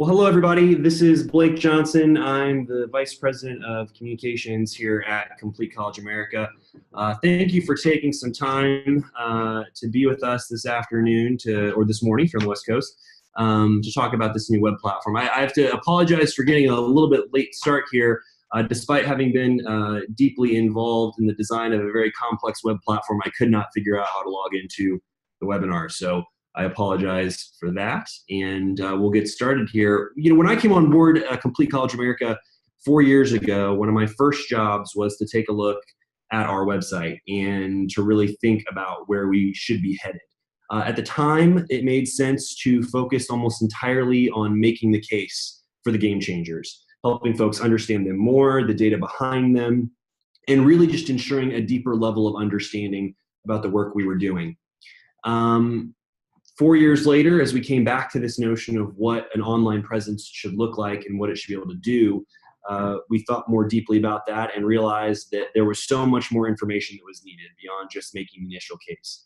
Well, hello, everybody. This is Blake Johnson. I'm the Vice President of Communications here at Complete College America. Thank you for taking some time to be with us this afternoon or this morning from the West Coast to talk about this new web platform. I have to apologize for getting a little bit late start here. Despite having been deeply involved in the design of a very complex web platform, I could not figure out how to log into the webinar. So I apologize for that, and we'll get started here. You know, when I came on board Complete College America 4 years ago, one of my first jobs was to take a look at our website and to really think about where we should be headed. At the time, it made sense to focus almost entirely on making the case for the game changers, helping folks understand them more, the data behind them, and really just ensuring a deeper level of understanding about the work we were doing. 4 years later, as we came back to this notion of what an online presence should look like and what it should be able to do, we thought more deeply about that and realized that there was so much more information that was needed beyond just making the initial case.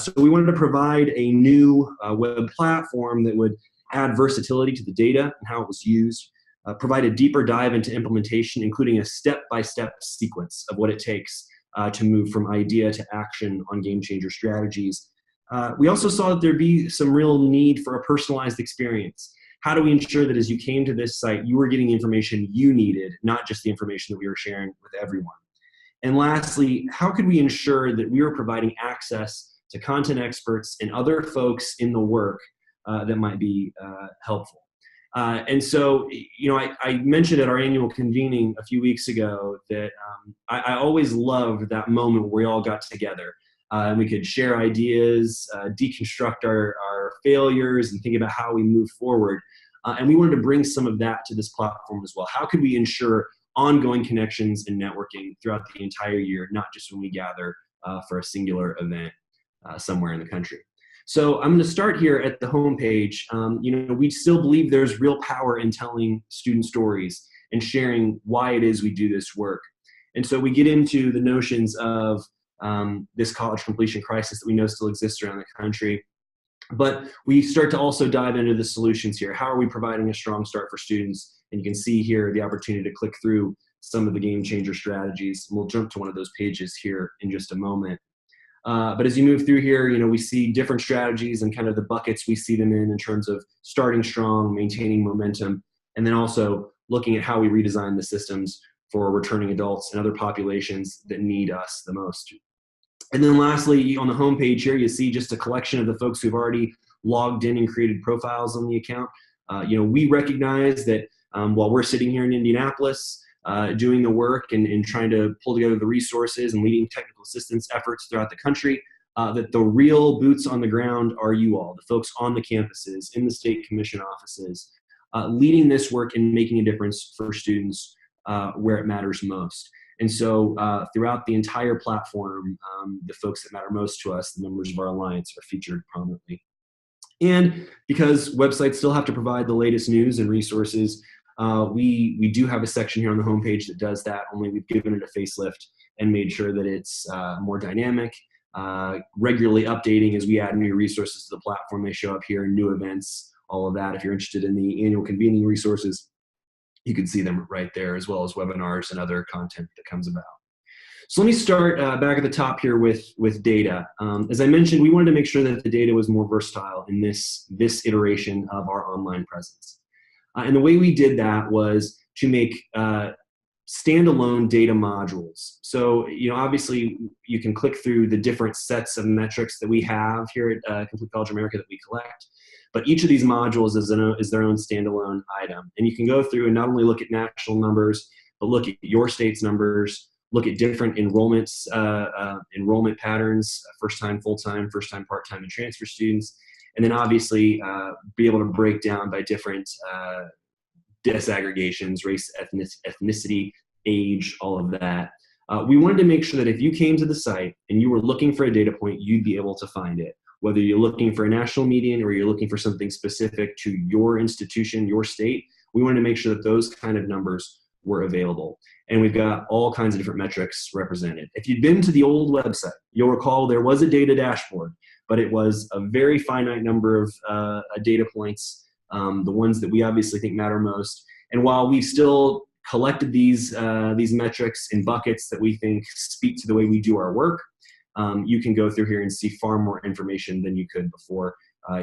So we wanted to provide a new web platform that would add versatility to the data and how it was used, provide a deeper dive into implementation, including a step-by-step sequence of what it takes to move from idea to action on game changer strategies. We also saw that there'd be some real need for a personalized experience. How do we ensure that as you came to this site, you were getting the information you needed, not just the information that we were sharing with everyone? And lastly, how could we ensure that we were providing access to content experts and other folks in the work that might be helpful? And so, you know, I mentioned at our annual convening a few weeks ago that I always loved that moment where we all got together. And we could share ideas, deconstruct our failures, and think about how we move forward. And we wanted to bring some of that to this platform as well. How could we ensure ongoing connections and networking throughout the entire year, not just when we gather for a singular event somewhere in the country? So I'm going to start here at the homepage. You know, we still believe there's real power in telling student stories and sharing why it is we do this work. And so we get into the notions of this college completion crisis that we know still exists around the country. But we start to also dive into the solutions here. How are we providing a strong start for students? And you can see here the opportunity to click through some of the game changer strategies. We'll jump to one of those pages here in just a moment. But as you move through here, you know, we see different strategies and kind of the buckets we see them in terms of starting strong, maintaining momentum, and then also looking at how we redesign the systems for returning adults and other populations that need us the most. And then lastly, on the homepage here, you see just a collection of the folks who've already logged in and created profiles on the account. You know, we recognize that while we're sitting here in Indianapolis doing the work and trying to pull together the resources and leading technical assistance efforts throughout the country, that the real boots on the ground are you all, the folks on the campuses, in the state commission offices, leading this work and making a difference for students where it matters most. And so throughout the entire platform, the folks that matter most to us, the members of our alliance, are featured prominently. And because websites still have to provide the latest news and resources, we do have a section here on the homepage that does that, only we've given it a facelift and made sure that it's more dynamic, regularly updating as we add new resources to the platform. They show up here, new events, all of that. If you're interested in the annual convening resources, you can see them right there, as well as webinars and other content that comes about. So let me start back at the top here with data. As I mentioned, we wanted to make sure that the data was more versatile in this iteration of our online presence. And the way we did that was to make standalone data modules. So, you know, obviously you can click through the different sets of metrics that we have here at Complete College America that we collect. But each of these modules is their own standalone item. And you can go through and not only look at national numbers, but look at your state's numbers, look at different enrollments, enrollment patterns, first-time, full-time, first-time, part-time, and transfer students. And then obviously be able to break down by different disaggregations, race, ethnicity, age, all of that. We wanted to make sure that if you came to the site and you were looking for a data point, you'd be able to find it. Whether you're looking for a national median or you're looking for something specific to your institution, your state, we wanted to make sure that those kind of numbers were available. And we've got all kinds of different metrics represented. If you'd been to the old website, you'll recall there was a data dashboard, but it was a very finite number of data points the ones that we obviously think matter most. And while we've still collected these metrics in buckets that we think speak to the way we do our work, you can go through here and see far more information than you could before.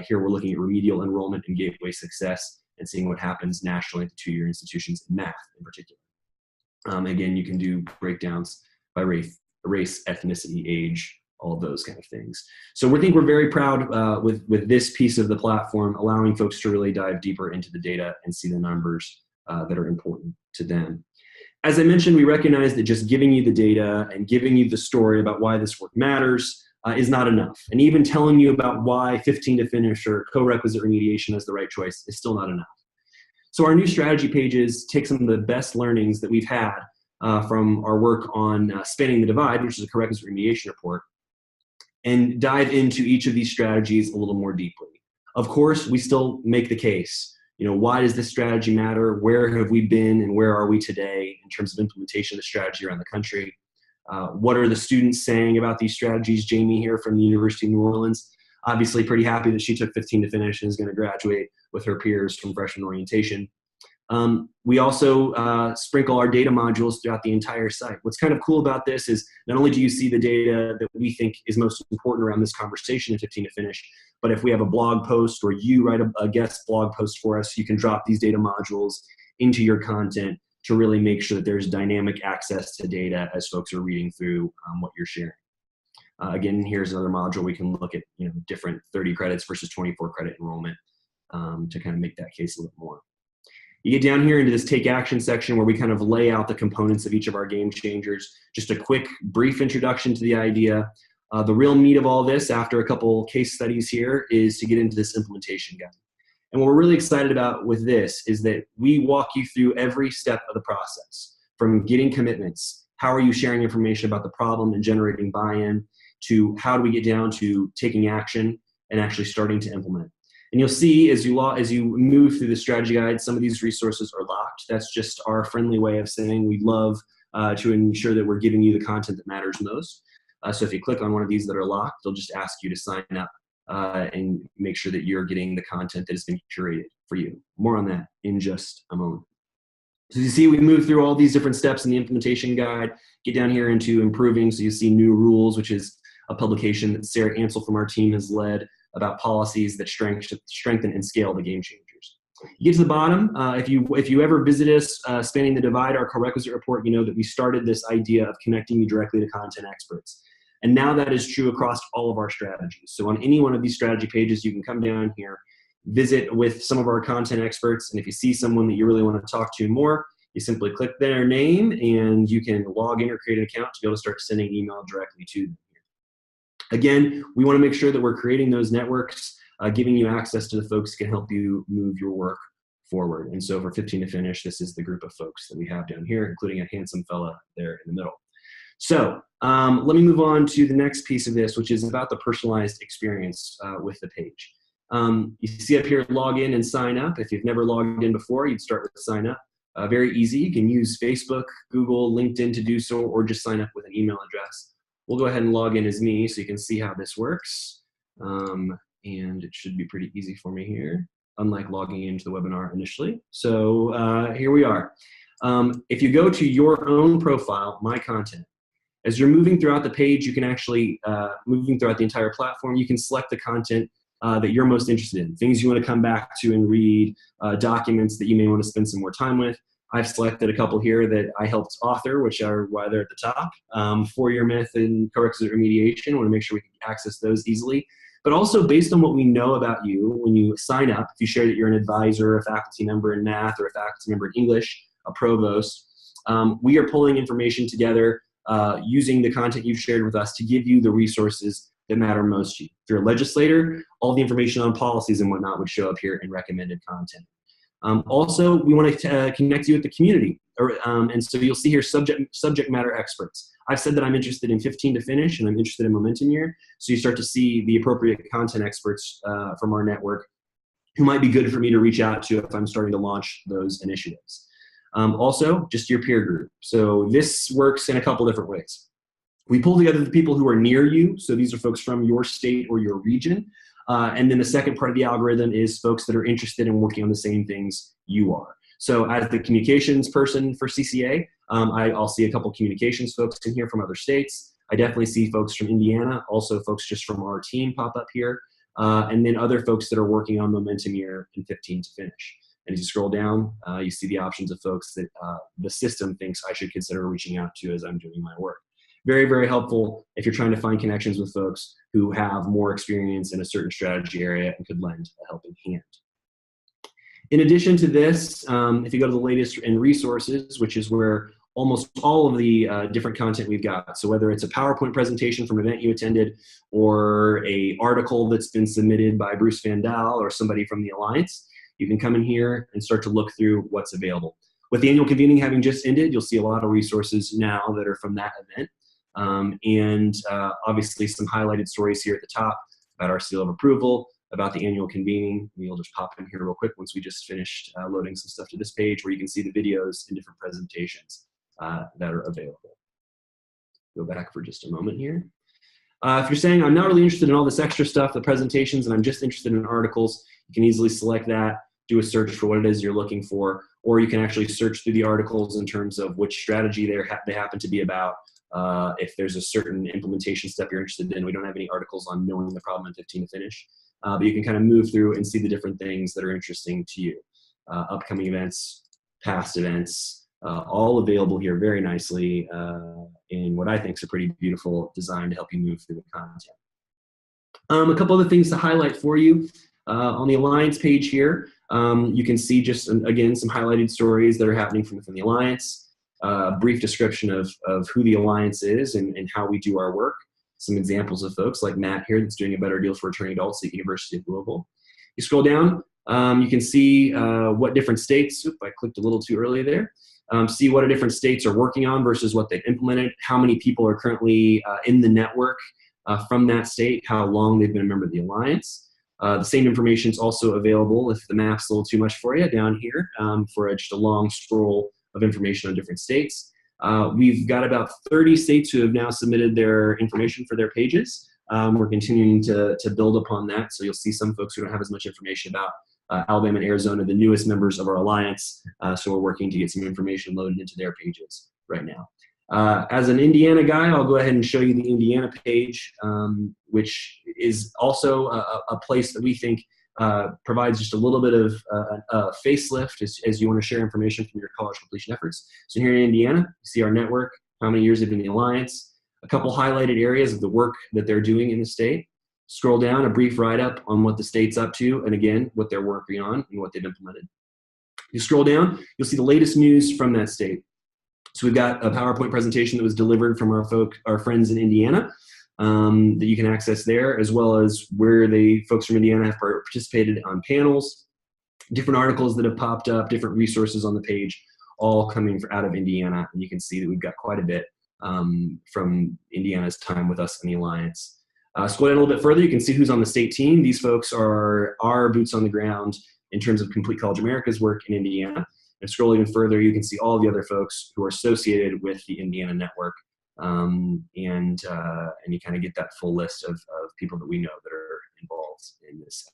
Here we're looking at remedial enrollment and gateway success and seeing what happens nationally at the two-year institutions in math in particular. Again, you can do breakdowns by race, ethnicity, age, all of those kind of things. So we think we're very proud with this piece of the platform, allowing folks to really dive deeper into the data and see the numbers that are important to them. As I mentioned, we recognize that just giving you the data and giving you the story about why this work matters is not enough. And even telling you about why 15 to finish or co-requisite remediation is the right choice is still not enough. So our new strategy pages take some of the best learnings that we've had from our work on Spanning the Divide, which is a co-requisite remediation report, and dive into each of these strategies a little more deeply. Of course, we still make the case. Why does this strategy matter? Where have we been and where are we today in terms of implementation of the strategy around the country? What are the students saying about these strategies? Jamie here from the University of New Orleans, obviously pretty happy that she took 15 to finish and is going to graduate with her peers from freshman orientation. We also sprinkle our data modules throughout the entire site. What's kind of cool about this is not only do you see the data that we think is most important around this conversation in 15 to finish, but if we have a blog post or you write a guest blog post for us, you can drop these data modules into your content to really make sure that there's dynamic access to data as folks are reading through what you're sharing. Again, here's another module we can look at different 30 credits versus 24 credit enrollment to kind of make that case a little more. You get down here into this take action section where we kind of lay out the components of each of our game changers. Just a quick, brief introduction to the idea. The real meat of all this, after a couple case studies here, is to get into this implementation guide. And what we're really excited about with this is that we walk you through every step of the process, from getting commitments, how are you sharing information about the problem and generating buy-in, to how do we get down to taking action and actually starting to implement. And you'll see as you move through the strategy guide, some of these resources are locked. That's just our friendly way of saying we'd love to ensure that we're giving you the content that matters most. So if you click on one of these that are locked, they'll just ask you to sign up and make sure that you're getting the content that has been curated for you. More on that in just a moment. So you see, we move through all these different steps in the implementation guide, get down here into improving. So you see new rules, which is a publication that Sarah Ansel from our team has led about policies that strengthen and scale the game changers. You get to the bottom, if you ever visit us, Spanning the Divide, our co-requisite report, you know that we started this idea of connecting you directly to content experts. And now that is true across all of our strategies. So on any one of these strategy pages, you can come down here, visit with some of our content experts, and if you see someone that you really want to talk to more, you simply click their name and you can log in or create an account to be able to start sending email directly to them. Again, we want to make sure that we're creating those networks, giving you access to the folks who can help you move your work forward. And so for 15 to finish, this is the group of folks that we have down here, including a handsome fella there in the middle. So let me move on to the next piece of this, which is about the personalized experience with the page. You see up here, log in and sign up. If you've never logged in before, you'd start with sign up. Very easy. You can use Facebook, Google, LinkedIn to do so, or just sign up with an email address. We'll go ahead and log in as me so you can see how this works. And it should be pretty easy for me here, unlike logging into the webinar initially. So here we are. If you go to your own profile, My Content, as you're moving throughout the page, you can actually, moving throughout the entire platform, you can select the content that you're most interested in, things you want to come back to and read, documents that you may want to spend some more time with. I've selected a couple here that I helped author, which are why they're at the top. 4-year math and co-requisite remediation. I want to make sure we can access those easily. But also based on what we know about you, when you sign up, if you share that you're an advisor, a faculty member in math, or a faculty member in English, a provost, we are pulling information together using the content you've shared with us to give you the resources that matter most to you. If you're a legislator, all the information on policies and whatnot would show up here in recommended content. Also, we want to connect you with the community. And so you'll see here subject matter experts. I've said that I'm interested in 15 to finish and I'm interested in momentum year. So you start to see the appropriate content experts from our network who might be good for me to reach out to if I'm starting to launch those initiatives. Also, just your peer group. So this works in a couple different ways. We pull together the people who are near you. So these are folks from your state or your region. And then the second part of the algorithm is folks that are interested in working on the same things you are. So as the communications person for CCA, I'll see a couple communications folks in here from other states. I definitely see folks from Indiana, also folks just from our team pop up here, and then other folks that are working on Momentum Year in 15 to finish. And as you scroll down, you see the options of folks that the system thinks I should consider reaching out to as I'm doing my work. Very, very helpful if you're trying to find connections with folks who have more experience in a certain strategy area and could lend a helping hand. In addition to this, if you go to the latest in resources, which is where almost all of the different content we've got, so whether it's a PowerPoint presentation from an event you attended or a article that's been submitted by Bruce Van Daal or somebody from the Alliance, you can come in here and start to look through what's available. With the annual convening having just ended, you'll see a lot of resources now that are from that event. Obviously some highlighted stories here at the top about our seal of approval, about the annual convening. We'll just pop in here real quick once we just finished loading some stuff to this page where you can see the videos and different presentations that are available. Go back for just a moment here. If you're saying, I'm not really interested in all this extra stuff, the presentations, and I'm just interested in articles, you can easily select that, do a search for what it is you're looking for, or you can actually search through the articles in terms of which strategy they happen to be about. If there's a certain implementation step you're interested in, we don't have any articles on knowing the problem in 15 to finish, but you can kind of move through and see the different things that are interesting to you. Upcoming events, past events, all available here very nicely in what I think is a pretty beautiful design to help you move through the content. A couple other things to highlight for you. On the Alliance page here, you can see just, again, some highlighted stories that are happening from the Alliance, a brief description of who the Alliance is and how we do our work, some examples of folks like Matt here that's doing a better deal for returning adults at University of Louisville. You scroll down, you can see what different states, I clicked a little too early there, see what different states are working on versus what they've implemented, how many people are currently in the network from that state, how long they've been a member of the Alliance. The same information is also available if the map's a little too much for you down here for just a long scroll of information on different states. We've got about 30 states who have now submitted their information for their pages. We're continuing to build upon that, so you'll see some folks who don't have as much information about Alabama and Arizona, the newest members of our Alliance, so we're working to get some information loaded into their pages right now. As an Indiana guy, I'll go ahead and show you the Indiana page, which is also a place that we think provides just a little bit of a facelift as you want to share information from your college completion efforts. So here in Indiana, you see our network, how many years they've been in the Alliance, a couple highlighted areas of the work that they're doing in the state. Scroll down, a brief write-up on what the state's up to, and again, what they're working on and what they've implemented. You scroll down, you'll see the latest news from that state. So we've got a PowerPoint presentation that was delivered from our friends in Indiana that you can access there, as well as where the folks from Indiana have participated on panels, different articles that have popped up, different resources on the page, all coming out of Indiana. And you can see that we've got quite a bit from Indiana's time with us in the Alliance. Scroll down a little bit further, you can see who's on the state team. These folks are our boots on the ground in terms of Complete College America's work in Indiana. And scroll even further, you can see all the other folks who are associated with the Indiana network. And you kind of get that full list of people that we know that are involved in this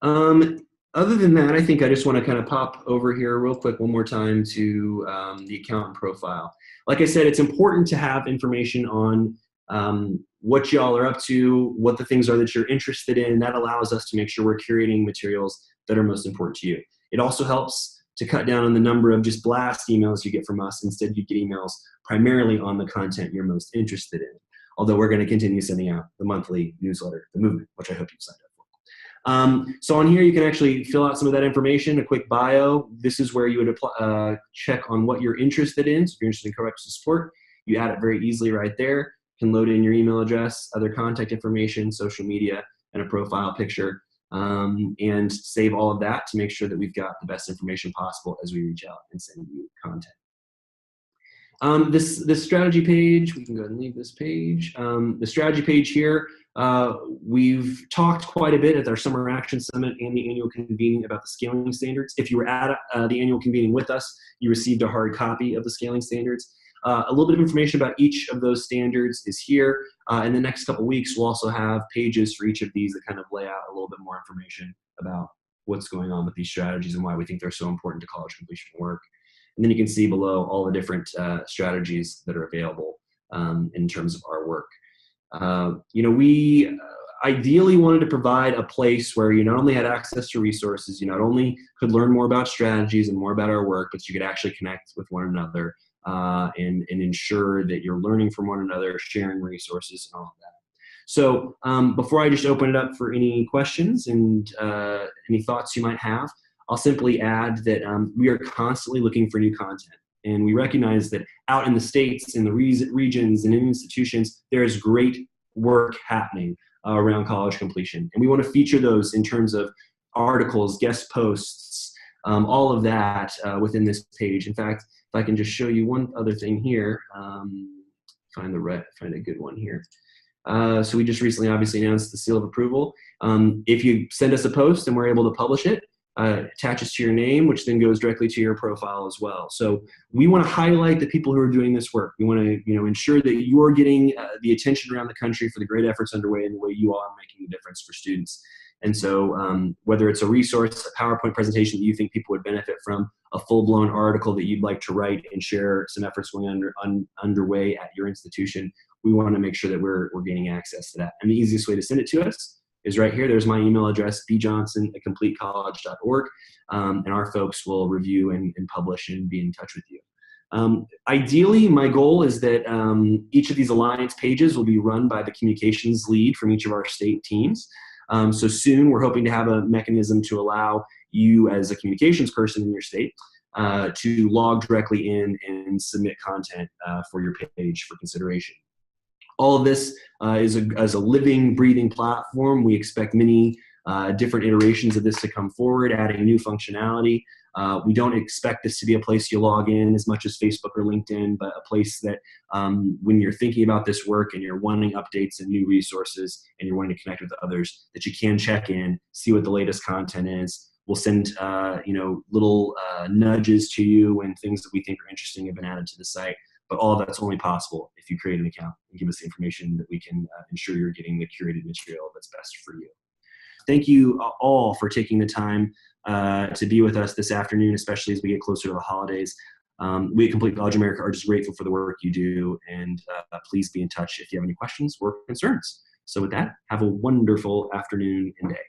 effort. Other than that, I think I just want to kind of pop over here real quick one more time to the account profile. Like I said, it's important to have information on what y'all are up to, what the things are that you're interested in. That allows us to make sure we're curating materials that are most important to you. It also helps to cut down on the number of just blast emails you get from us. Instead, you get emails primarily on the content you're most interested in. Although we're going to continue sending out the monthly newsletter, The Movement, which I hope you've signed up for. So on here, you can actually fill out some of that information, a quick bio. This is where you would apply, check on what you're interested in. So if you're interested in co-rector support, you add it very easily right there. You can load in your email address, other contact information, social media, and a profile picture. And save all of that to make sure that we've got the best information possible as we reach out and send you content. This strategy page, we can go ahead and leave this page. The strategy page here, we've talked quite a bit at our Summer Action Summit and the annual convening about the scaling standards. If you were at the annual convening with us, you received a hard copy of the scaling standards. A little bit of information about each of those standards is here. In the next couple weeks, we'll also have pages for each of these that kind of lay out a little bit more information about what's going on with these strategies and why we think they're so important to college completion work. And then you can see below all the different strategies that are available in terms of our work. We ideally wanted to provide a place where you not only had access to resources, you not only could learn more about strategies and more about our work, but you could actually connect with one another and ensure that you're learning from one another, sharing resources and all of that. So before I just open it up for any questions and any thoughts you might have, I'll simply add that we are constantly looking for new content. And we recognize that out in the states, in the regions, and in institutions, there is great work happening around college completion. And we want to feature those in terms of articles, guest posts, all of that within this page. In fact, if I can just show you one other thing here, find a good one here. So we just recently obviously announced the seal of approval. If you send us a post and we're able to publish it, attaches to your name, which then goes directly to your profile as well. So we want to highlight the people who are doing this work. We want to, ensure that you're getting the attention around the country for the great efforts underway and the way you all are making a difference for students. And so whether it's a resource, a PowerPoint presentation that you think people would benefit from, a full-blown article that you'd like to write and share some efforts going underway at your institution, we want to make sure that we're gaining access to that. And the easiest way to send it to us is right here. There's my email address, bjohnson@completecollege.org, and our folks will review and publish and be in touch with you. Ideally, my goal is that each of these Alliance pages will be run by the communications lead from each of our state teams. So soon, we're hoping to have a mechanism to allow you as a communications person in your state to log directly in and submit content for your page for consideration. All of this is a living, breathing platform. We expect many different iterations of this to come forward, adding new functionality. We don't expect this to be a place you log in as much as Facebook or LinkedIn, but a place that when you're thinking about this work and you're wanting updates and new resources and you're wanting to connect with others, that you can check in, see what the latest content is. We'll send little nudges to you when things that we think are interesting have been added to the site. But all of that's only possible if you create an account and give us the information that we can ensure you're getting the curated material that's best for you. Thank you all for taking the time to be with us this afternoon, especially as we get closer to the holidays. We at Complete College America are just grateful for the work you do, and please be in touch if you have any questions or concerns. So with that, have a wonderful afternoon and day.